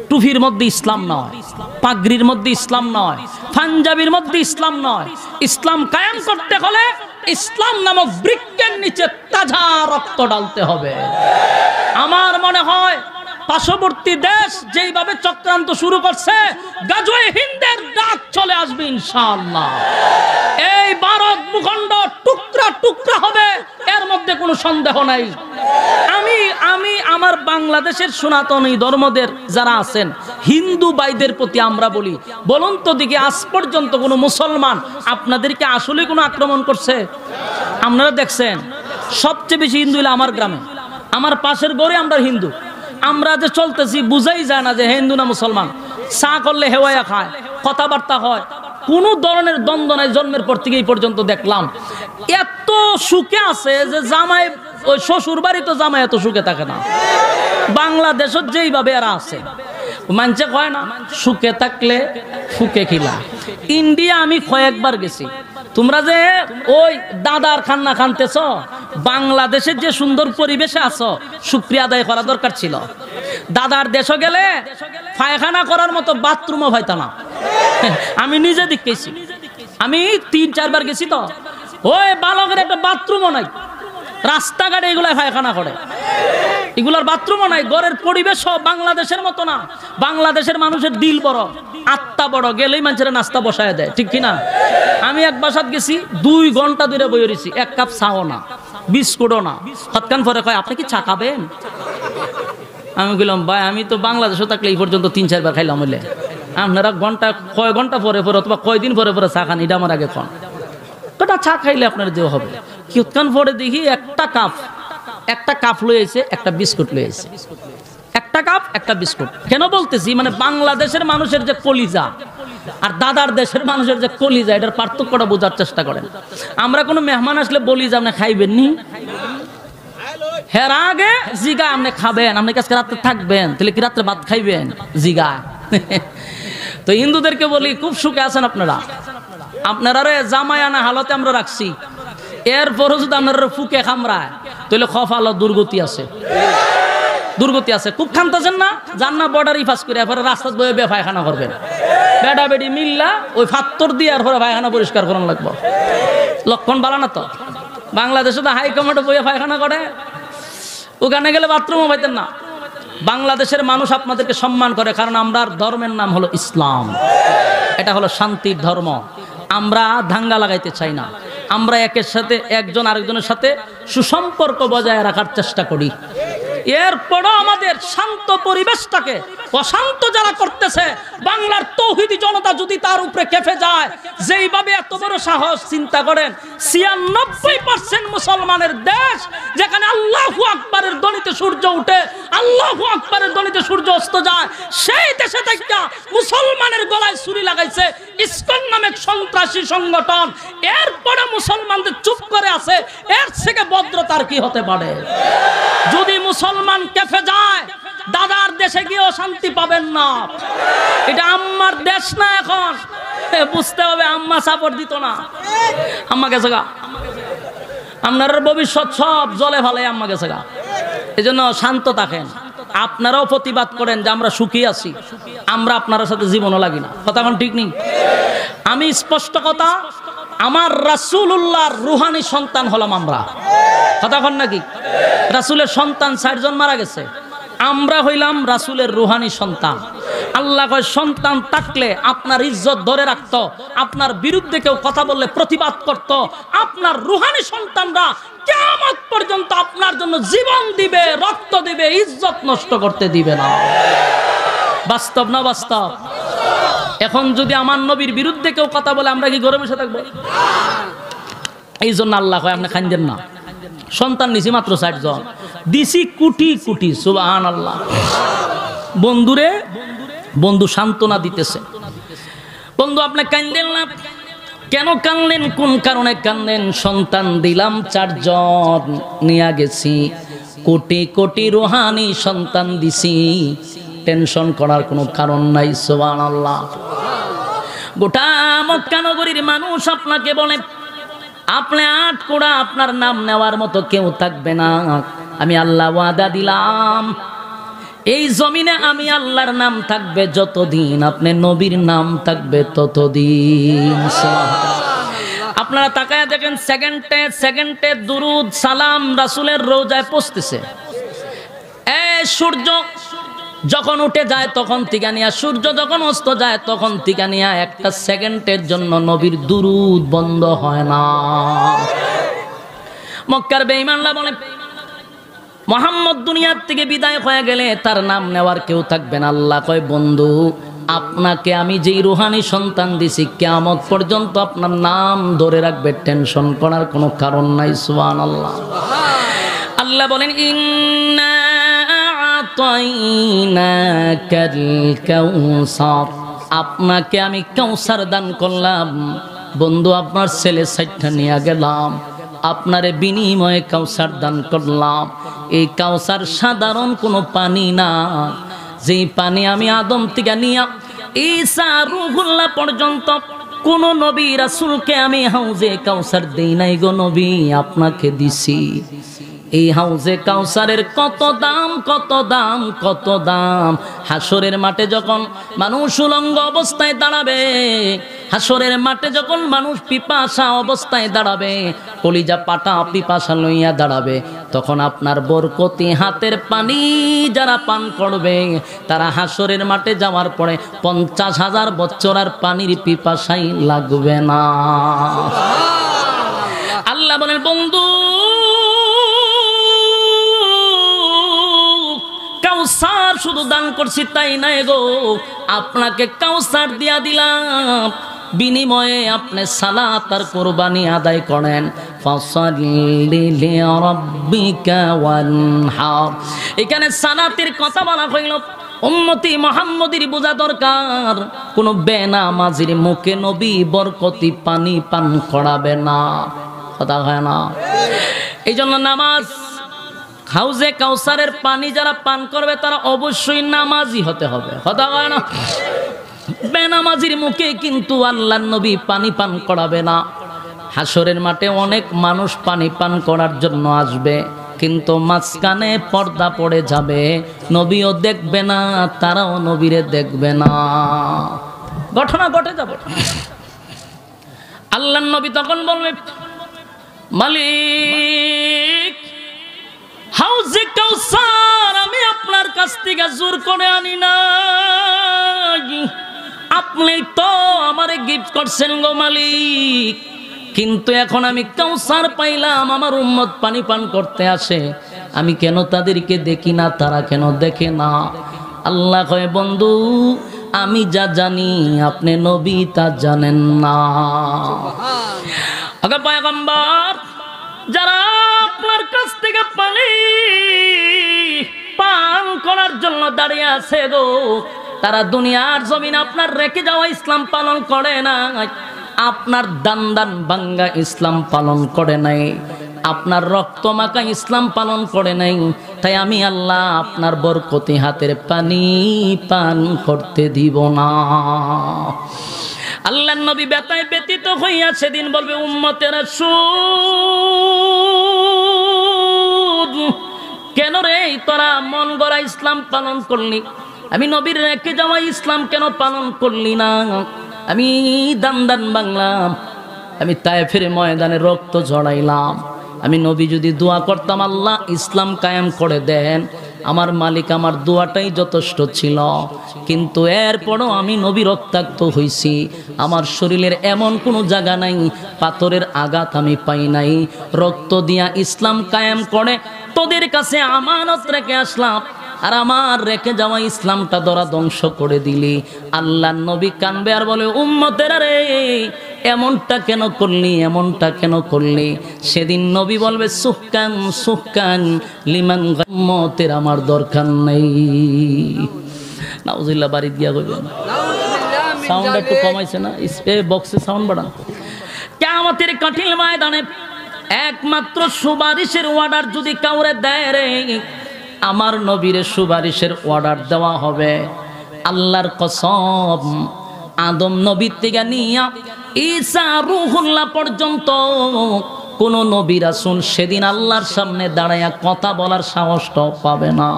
টুপির মধ্যে ইসলাম নয়, পাগড়ির মধ্যে ইসলাম নয়, পাঞ্জাবির মধ্যে ইসলাম নয়। ইসলাম কায়েম করতে হলে ইসলাম নামক বৃক্ষের নিচে তাজা রক্ত ঢালতে হবে। আমার মনে হয় পার্শ্ববর্তী দেশ যেইভাবে চক্রান্ত শুরু করছে, গাজওয়ে হিন্দের ডাক চলে আসবে ইনশাআল্লাহ। এই ভারত ভূখণ্ড টুকরা টুকরা হবে, এর মধ্যে কোনো সন্দেহ নাই। আমি আমার বাংলাদেশের সনাতনী ধর্মদের যারা আছেন, হিন্দু ভাইদের প্রতি আমরা বলি, বলুন তো দেখি আজ পর্যন্ত কোনো মুসলমান আপনাদেরকে আসলে কোনো আক্রমণ করছে? আপনারা দেখছেন সবচেয়ে বেশি হিন্দু হলো আমার গ্রামে, আমার পাশের ঘরে আমরা হিন্দু। আমরা যে চলতেছি বুঝাই যায় না যে হিন্দু না মুসলমান। চা করলে হেওয়ায়া খায়, কথাবার্তা হয়, কোনো ধরনের দ্বন্দ্ব নাই। জন্মের পর থেকে এই পর্যন্ত দেখলাম এত সুখে আছে যে জামাই, ওই শ্বশুর বাড়ি তো জামাই এত সুখে থাকে না। বাংলাদেশত যেইভাবে এরা আছে, মানছে কয় না সুখে থাকলে ফুকে খিলা। ইন্ডিয়া আমি কয়েকবার গেছি। তোমরা যে ওই দাদার খান্না খানতেছ, বাংলাদেশের যে সুন্দর পরিবেশে আছো, শুকরিয়া আদায় করা দরকার ছিল। দাদার দেশে গেলে পায়খানা করার মতো বাথরুমও হয়তো না। আমি নিজে দেখেছি, আমি 3-4 বার গেছি তো, ওই বালকের একটা বাথরুমও নাই। রাস্তাঘাটে এগুলাই পায়খানা করে, এগুলার বাথরুমও নাই। ঘরের পরিবেশ বাংলাদেশের মতো না। বাংলাদেশের মানুষের দিল বড়, আত্মা বড়, গেলেই মানুষের নাস্তা বসায় দেয়, ঠিক কিনা? আমি এক বাসাত গেছি, 2 ঘন্টা ধরে বই রয়েছি, 1 কাপ চাও না, বিস্কুটও না। হৎকান পরে কয় আপনি কি চা খাবেন? আমি বললাম ভাই আমি তো বাংলাদেশে থাকলে এই পর্যন্ত 3-4 বার খাইলাম। হইলে আপনারা কয় ঘন্টা পরে পরে অথবা কয়দিন পরে পরে চা খান, এটা আমার আগে খান। কটা চা খাইলে আপনার দেওয়া হবে? কিয়ৎক্ষণ পরে দেখি একটা কাপ লয়েছে, একটা বিস্কুট লয়েছে, একটা কাপ একটা বিস্কুট। কেন বলতেছি, মানে বাংলাদেশের মানুষের যে কলিজা আর দাদার দেশের মানুষের যে কলিজা, এটার পার্থক্যটা বোঝার চেষ্টা করেন। আমরা কোনো মেহমান আসলে বলি যে আপনি খাইবেন নি, হের আগে জিগা আপনি খাবেন, আপনি আজকে রাত্রে থাকবেন, তাহলে কি রাত্রে ভাত খাইবেন জিগা। তো হিন্দুদেরকে বলি খুব সুখে আছেন আপনারা, আপনারা জামাই আনা হালতে আমরা রাখছি, এরপরও যদি আপনারা ফুকে খামরায় তাহলে খফাল দুর্গতি আছে, দুর্গতি আছে। খুব খামতাছেন না, যান না বর্ডারই ফাঁস করে এরপরে রাস্তায় বয়ে পায়খানা করবেন, বেডা বেডি মিল্লা ওই ফাত্তর দিয়ে এরপরে পায়খানা পরিষ্কার করানো লাগবো। লক্ষণ বালা না তো? বাংলাদেশে তো হাইকমান্ডে বয়ে পায়খানা করে, ওখানে গেলে বাথরুমও পাইতেন না। বাংলাদেশের মানুষ আপনাদেরকে সম্মান করে, কারণ আমরা ধর্মের নাম হলো ইসলাম, এটা হলো শান্তির ধর্ম। আমরা দাঙ্গা লাগাইতে চাই না, আমরা একের সাথে একজন আরেকজনের সাথে সুসম্পর্ক বজায় রাখার চেষ্টা করি। এরপরও আমাদের শান্ত পরিবেশটাকে অশান্ত যারা করতেছে, বাংলার তৌহিদি জনতা যদি তার উপরে কেঁপে যায়, যেইভাবে এত বড় সাহস, চিন্তা করেন 96% মুসলমানের দেশ, যেখানে আল্লাহু আকবারের ধ্বনিতে সূর্য উঠে, আল্লাহু আকবারের ধ্বনিতে সূর্য অস্ত যায়, সেই দেশে থেকে মুসলমানের গলায় ছুরি লাগাইছে ইসকন নামক সন্ত্রাসী সংগঠন। এরপরে মুসলমানদের চুপ করে আছে, এর থেকে ভদ্রতার কি হতে পারে? যদি মুসলমান কেঁপে যায়, দাদার দেশে গিয়েও শান্তি পাবেন না। এটা আম্মার দেশ না, এখন বুঝতে হবে। আম্মা সাপোর্ট দিত না, আম্মা গেছে গা, আপনার ভবিষ্যৎ সব জলে ভালে আম্মা গেছে গা। এই জন্য শান্ত থাকেন, আপনারাও প্রতিবাদ করেন যে আমরা সুখী আছি, আমরা আপনার সাথে জীবনও লাগি না। কথা কোন ঠিক নেই? আমি স্পষ্ট কথা, আমার রাসূলুল্লাহর রুহানি সন্তান হলাম আমরা। কথা কোন নাকি? রাসূলের সন্তান 4 জন মারা গেছে, আমরা হইলাম রাসূলের রুহানি সন্তান। আল্লাহ কয় সন্তান থাকলে আপনার ইজ্জত ধরে রাখতো, আপনার বিরুদ্ধে কেউ কথা বললে প্রতিবাদ করত। আপনার রুহানি সন্তানরা কিয়ামত পর্যন্ত আপনার জন্য জীবন দিবে, রক্ত দিবে, ইজ্জত নষ্ট করতে দিবে না। বাস্তব না বাস্তব? এখন যদি আমার নবীর বিরুদ্ধে কেউ কথা বলে, আমরা কি ঘরে বসে থাকবো? এই জন্য আল্লাহ কয় আপনি খাইবেন না। সন্তান নিছি মাত্র 4 জন, দিছি কোটি কোটি। সুবহানাল্লাহ। বন্ধুরে, বন্ধু সান্ত্বনা দিতেছে, বন্ধু আপনি কাঁদেন না কেন? কাঁদলেন কোন কারণে কাঁদলেন? সন্তান দিলাম 4 জন, নিয়ে গেছি কোটি কোটি রুহানি সন্তান দিছি, টেনশন করার কোনো কারণ নাই। সুবহানাল্লাহ। গোটা মক্কা নগরীর মানুষ আপনাকে বলে আপনি 8 কোড়া, আপনার নাম নেওয়ার মতো কেউ থাকবে না। আমি আল্লাহ ওয়াদা দিলাম, এই জমিনে আমি আল্লাহর নাম থাকবে যতদিন, আপনি নবীর নাম থাকবে ততদিন। আপনারা তাকায় দেখেন, সেকেন্ডে সেকেন্ডে দুরুদ সালাম রাসূলের রওজায় পৌঁছতেছে। এই সূর্য যখন উঠে যায় তখন থেকে নিয়া, সূর্য যখন অস্ত যায় তখন থেকে নিয়া একটা সেকেন্ডের জন্য নবীর দুরূদ বন্ধ হয় না। মক্কার বেঈমানরা বলে মুহাম্মদ দুনিয়ার থেকে বিদায় হয়ে গেলে তার নাম নেওয়ার কেউ থাকবে না। আল্লাহ কয় বন্ধু, আপনাকে আমি যেই রুহানি সন্তান দিছি কিয়ামত পর্যন্ত আপনার নাম ধরে রাখবে, টেনশন করার কোনো কারণ নাই। সুবহানাল্লাহ। আল্লাহ বলেন ইন্না আ'তাইনাকাল কাউসার, আপনাকে আমি কাউসার দান করলাম। বন্ধু, আপনার ছেলে সাইটটা নিয়ে গেলাম, আপনারে বিনিময়ে কাউসার দান করলাম। এই কাউসার সাধারণ কোনো পানি না, যেই পানি আমি আদম থেকে নিয়া ঈসা রূহুল্লাহ পর্যন্ত কোন নবী রাসূলকে আমি হাউজে কাউসার দেই নাই গো নবী, আপনাকে দিছি। এই হাউজে কাউসারের কত দাম, কত দাম, কত দাম। হাসরের মাঠে যখন মানুষ উলঙ্গ অবস্থায় দাঁড়াবে, হাসরের মাঠে যখন মানুষ পিপাসা অবস্থায় দাঁড়াবে, কলিজা পাটা পিপাসা লইয়া দাঁড়াবে, তখন আপনার বরকতি হাতের পানি যারা পান করবে তারা হাসরের মাঠে যাওয়ার পরে 50,000 বছর আর পানির পিপাসাই লাগবে না। আল্লাহ বলেন বন্ধু, কাউসার শুধু দান করছি তাই নাই গো, আপনাকে কাউসার দিয়া দিলাম, বিনিময়ে আপনি সালাত আর কুরবানি আদায় করেন। ফাসাল্লি লিরাব্বিকা ওয়ানহার, এখানে সালাতের কথা বলা হইল। উম্মতি মুহাম্মদীর বোঝা দরকার, কোন বেনামাজির মুখে নবী বরকতি পানি পান করাবে না, কথা হয় না। এই জন্য নামাজ, হাউজে কাউসারের পানি যারা পান করবে তারা অবশ্যই নামাজি হতে হবে, কথা হয় না। বেনামাজির মুখে কিন্তু আল্লাহর নবী পানি পান করাবে না। হাসরের মাঠে অনেক মানুষ পানি পান করার জন্য আসবে, কিন্তু মাঝখানে পর্দা পড়ে যাবে, নবীও দেখবে না, তারাও নবীরে দেখবে না, ঘটনা ঘটে যাবে। আল্লাহর নবী তখন বলবে, মালিক, হাউজে কাউসার আমি আপনার কাছ থেকে জোর করে আনি না, আপনি তো আমারে গিফট করছেন গো মালিক। কিন্তু এখন আমি কাউসার পাইলাম, আমার উম্মত পানি পান করতে আসে, আমি কেন তাদেরকে দেখি না, তারা কেন দেখে না? আল্লাহ কয় বন্ধু, আমি যা জানি আপনি নবী তা জানেন না। আগে পয়গম্বর, যারা আপনার কাছ থেকে পানি পান করার জন্য দাঁড়িয়ে আছে গো, তারা দুনিয়ার জমিন আপনার রেখে যাওয়া ইসলাম পালন করে না, আপনার দান দান ভাঙ্গা ইসলাম পালন করে নাই, আপনার রক্ত মাখা ইসলাম পালন করে নাই। তাই আমি আল্লাহ আপনার বরকতি হাতের পানি পান করতে দিব না। আল্লাহর নবী ব্যথায় ব্যতীত হইয়া সেদিন বলবে, উম্মতেরা শুন, কেন রে তোরা মন গড়া ইসলাম পালন করলি? আমি নবীর রেখে যাওয়া ইসলাম কেন পালন করলি না? আমি দান দান বাংলাম, আমি তায়েফের ময়দানে রক্ত ঝরাইলাম, আমি নবী যদি দোয়া করতাম আল্লাহ ইসলাম কায়েম করে দেন, আমার মালিক আমার দোয়াটাই যথেষ্ট ছিল। কিন্তু এরপরও আমি নবী রক্তাক্ত হইছি, আমার শরীরের এমন কোনো জায়গা নাই পাথরের আঘাত আমি পাই নাই, রক্ত দিয়া ইসলাম কায়েম করে তোদের কাছে আমানত রেখে আসলাম, আর আমার রেখে যাওয়া ইসলামটা ধরা ধ্বংস করে দিলি। আল্লাহর নবী কানবে আর বলে, উম্মতেরা রে, এমনটা কেন করলি, এমনটা কেন করলি? সেদিন নবী বলবে, সুহকান সুহকান লিমান, উম্মতের আমার দরকার নেই। নাউজুবিল্লাহ, বাড়ি দিয়া কইবেন, সাউন্ড একটু কমাইছে না, বক্সে সাউন্ড বাড়ান। কিয়ামতের কঠিন ময়দানে একমাত্র সুপারিশের অর্ডার যদি কাউরে দেয় রে, আমার নবীর সুপারিশের অর্ডার দেওয়া হবে। আল্লাহর কসম, আদম নবীর থেকে নিয়া ঈসা রূহুল্লাহ পর্যন্ত কোন নবী রাসূল সেদিন আল্লাহর সামনে দাঁড়ায়া কথা বলার সাহসটাও পাবে না।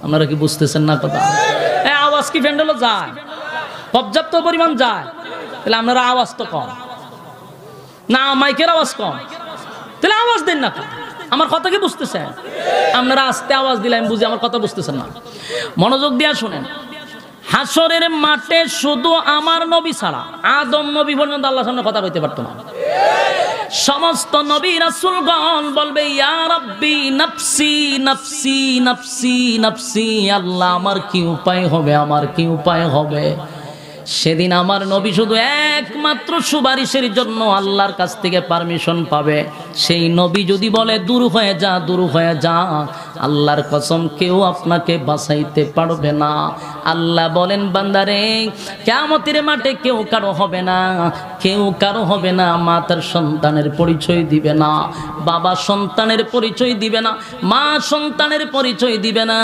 আপনারা কি বুঝতেছেন না কথা? আওয়াজ কি ফ্যান্ডেলও যায়? পর্যাপ্ত পরিমাণ যায়? তাহলে আপনারা আওয়াজ তো কম না, মাইকের আওয়াজ কম, তাহলে আওয়াজ দেন না। আমার কথা কি বুঝতেছেন? আপনারা আস্তে আওয়াজ দিলে আমি বুঝি আমার কথা বুঝতেছেন না। মনোযোগ দিয়া শুনেন। হাসরের মাঠে শুধু আমার নবী ছাড়া আদম নবী পর্যন্ত আল্লাহর সামনে কথা কইতে পারতো না। সমস্ত নবী রাসূলগণ বলবে ইয়া রাব্বি নাফসি নাফসি নাফসি নাফসি, আল্লাহ আমার কি উপায় হবে, আমার কি উপায় হবে। সেদিন আমার নবী শুধু একমাত্র সুপারিশের জন্য আল্লাহর কাছ থেকে পারমিশন পাবে। সেই নবী যদি বলে দূর হয়ে যা, দূর হয়ে যা, আল্লাহর কসম কেউ আপনাকে বাঁচাইতে পারবে না। আল্লাহ বলেন বান্দারে কিয়ামতের মাঠে কেউ কারো হবে না, কেউ কারো হবে না। মা তার সন্তানের পরিচয় দিবে না, বাবা সন্তানের পরিচয় দিবে না, মা সন্তানের পরিচয় দিবে না।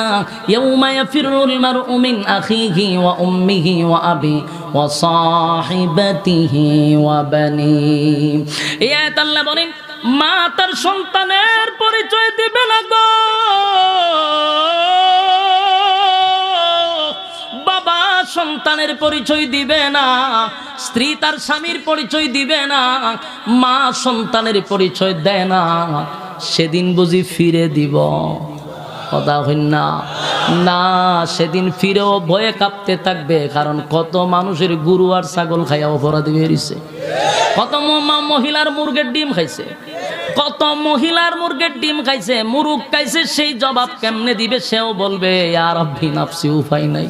ইয়াউমা ইয়াফিরুল মারউ মিন আখিহি ওয়া উম্মিহি ওয়া আবি ওয়া সাহিবাতিহি ওয়া বানি। এই আয়াত আল্লাহ বলেন মা তার সন্তানের পরিচয় দিবে না গো, বাবা সন্তানের পরিচয় দিবে না, স্ত্রী তার স্বামীর পরিচয় দিবে না, মা সন্তানের পরিচয় দেয় না। সেদিন বুঝি ফিরে দিব? কথা হইন না, না সেদিন ফিরেও ভয়ে কাঁপতে থাকবে। কারণ কত মানুষের গরু আর ছাগল খাইয়া অপরাধী বেরিয়েছে, কত মহিলার মুরগের ডিম খাইছে, কত মহিলার মুরগের ডিম খাইছে, মুরগ খাইছে। সেই জবাব কেমনে দিবে? সেও বলবে ইয়া রাব্বি নাফসি, উপায় নাই।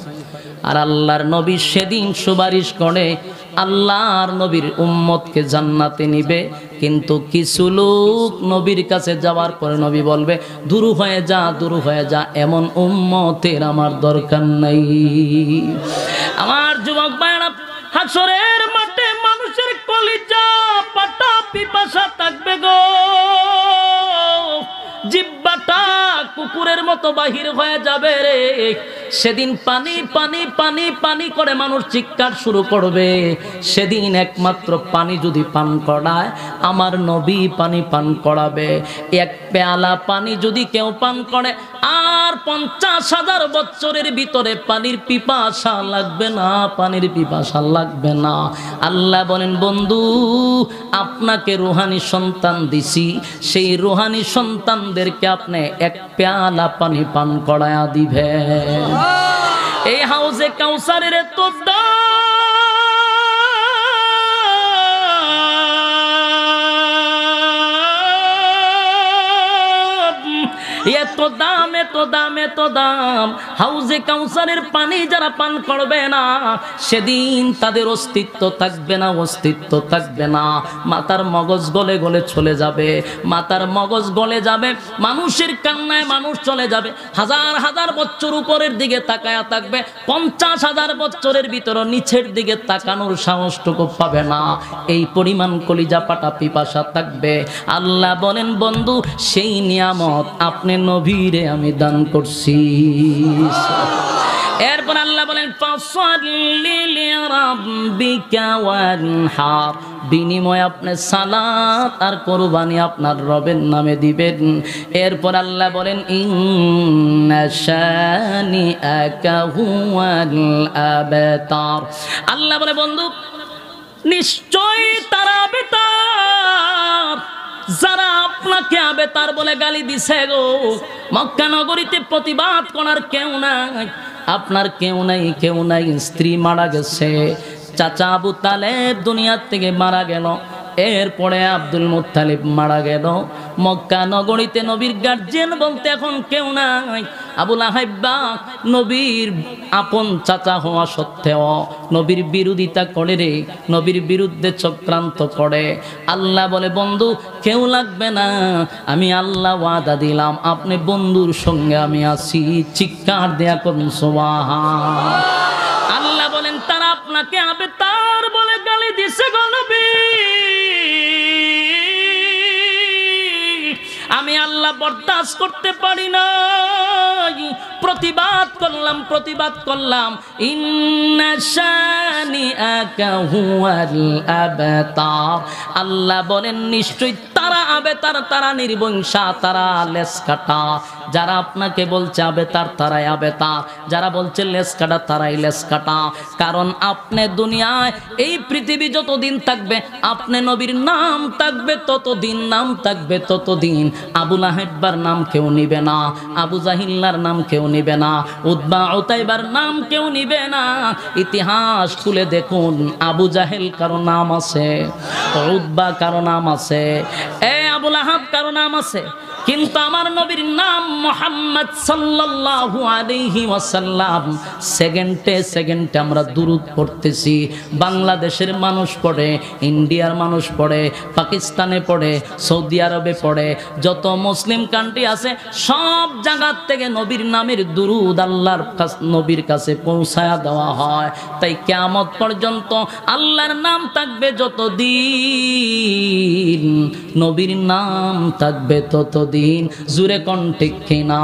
আর আল্লাহর নবী সেদিন সুপারিশ করে আল্লাহর নবীর উম্মতকে জান্নাতে নিবে। কিন্তু কিছু লোক নবীর কাছে যাওয়ার পরে নবী বলবে দূর হয়ে যা, দূর হয়ে যা, এমন উম্মতের আমার দরকার নাই। আমার যুবক ভাইরা, হাসরের মাঠে মানুষের কলিজা পাটা পিপাসা থাকবে গো, জিহ্বাটা কুকুরের মতো বাহির হয়ে যাবে রে। সেদিন পানি পানি পানি পানি করে মানুষ চিৎকার শুরু করবে। সেদিন একমাত্র পানি যদি পান করায় আমার নবী পানি পান করাবে। এক পেয়ালা পানি যদি কেউ পান করে আর 50,000 বছরের ভিতরে পানির পিপাসা লাগবে না, পানির পিপাসা লাগবে না। আল্লাহ বলেন বন্ধু আপনাকে রুহানি সন্তান দিছি, সেই রুহানি সন্তানদেরকে আপনি এক পেয়ালা পানি পান করায়া দিবেন। এই হাউজে কাউসারের তো এত দাম, এত দাম, এত দাম। হাউজে কাউসারের পানি যারা পান করবে না সেদিন তাদের অস্তিত্ব থাকবে না, অস্তিত্ব থাকবে না। মাথার মগজ গলে গলে চলে যাবে, মাথার মগজ গলে যাবে, মানুষের কান্নায় মানুষ চলে যাবে। হাজার হাজার বছর উপরের দিকে তাকায়া থাকবে, 50,000 বছরের ভিতরে নিচের দিকে তাকানোর সাহসটুকু পাবে না। এই পরিমাণ কলিজা পাটা পিপাসা থাকবে। আল্লাহ বলেন বন্ধু সেই নিয়ামত আপনি নবীরে আমি দান করছি। এরপর আল্লাহ বলেন ফাসাল্লি লিরাব্বিকা ওয়ানহার, বিনিময়ে আপনি সালাত আর কুরবানি আপনার রবের নামে দিবেন। এরপর আল্লাহ বলেন ইন্না শানিআকা হুয়াল আবতার। আল্লাহ বলে বন্ধু নিশ্চয় তারা আবেতার যারা আপনাকে আবেতার বলে গালি দিছে গো। মক্কা নগরীতে প্রতিবাদ করার কেউ নাই, আপনার কেউ নাই, কেউ নাই। স্ত্রী মারা গেছে, চাচা আবু তালেব দুনিয়ার থেকে মারা গেল, এরপরে আব্দুল মুত্তালিব মারা গেল। মক্কা নগরীতে নবীর গার্জিয়ান বলতে এখন কেউ নাই। আবু লাহাব নবীর আপন চাচা হওয়া সত্ত্বেও নবীর বিরোধিতা করে রে, নবীর বিরুদ্ধে চক্রান্ত করে। আল্লাহ বলে বন্ধু কেউ লাগবে না, আমি আল্লাহ ওয়াদা দিলাম আপনি বন্ধুর সঙ্গে আমি আছি। চিৎকার দেয়া করুন সুবহান। আল্লাহ বলেন তারা আপনাকে আবেতার বলে গালি দিছে গো নবী, আমি আল্লাহ বরদাস্ত করতে পারি না, প্রতিবাদ করলাম, প্রতিবাদ করলাম। ইন্না শানিআকা হুয়াল আবতার। আল্লাহ বলেন নিশ্চয়ই তারা আবে তারা নির্বংশা, তারা লেস কাটা। যারা আপনাকে বলছে আবে তারাই আবে তার, যারা বলছে লেস কাটা তারাই লেস কাটা। কারণ আপনি দুনিয়ায় এই পৃথিবী যতদিন থাকবে, আপনি নবীর নাম থাকবে ততদিন, নাম থাকবে ততদিন। আবু লাহাবার নাম কেউ নিবে না, আবু জাহিল্লার নাম কেউ নিবে না, উতবা উতাইবার নাম কেউ নিবে না। ইতিহাস খুলে দেখুন, আবু জাহেল কারো নাম আছে, উতবা কারো নাম আছে, আবু লাহাব কারো নাম আছে, কিন্তু আমার নবীর নাম মুহাম্মদ সাল্লাল্লাহু আলাইহি ওয়াসাল্লাম। সেকেন্ডে সেকেন্ডে আমরা দুরূদ পড়তেছি। বাংলাদেশের মানুষ পড়ে, ইন্ডিয়ার মানুষ পড়ে, পাকিস্তানে পড়ে, সৌদি আরবে পড়ে, যত মুসলিম কান্ট্রি আছে সব জায়গা থেকে নবীর নামের দুরূদ আল্লাহর নবীর কাছে পৌঁছায়া দেওয়া হয়। তাই কিয়ামত পর্যন্ত আল্লাহর নাম থাকবে যতদিন, নবীর নাম থাকবে ততদিন। জুরে কোন ঠিক কিনা?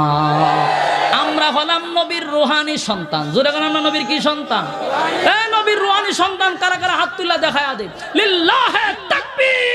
আমরা হলাম নবীর রূহানি সন্তান। জুরে কোন আমরা নবীর কি সন্তান? নবীর রূহানি সন্তান কারা কারা হাত তুলে দেখায়া দে। লিল্লাহে তাকবীর।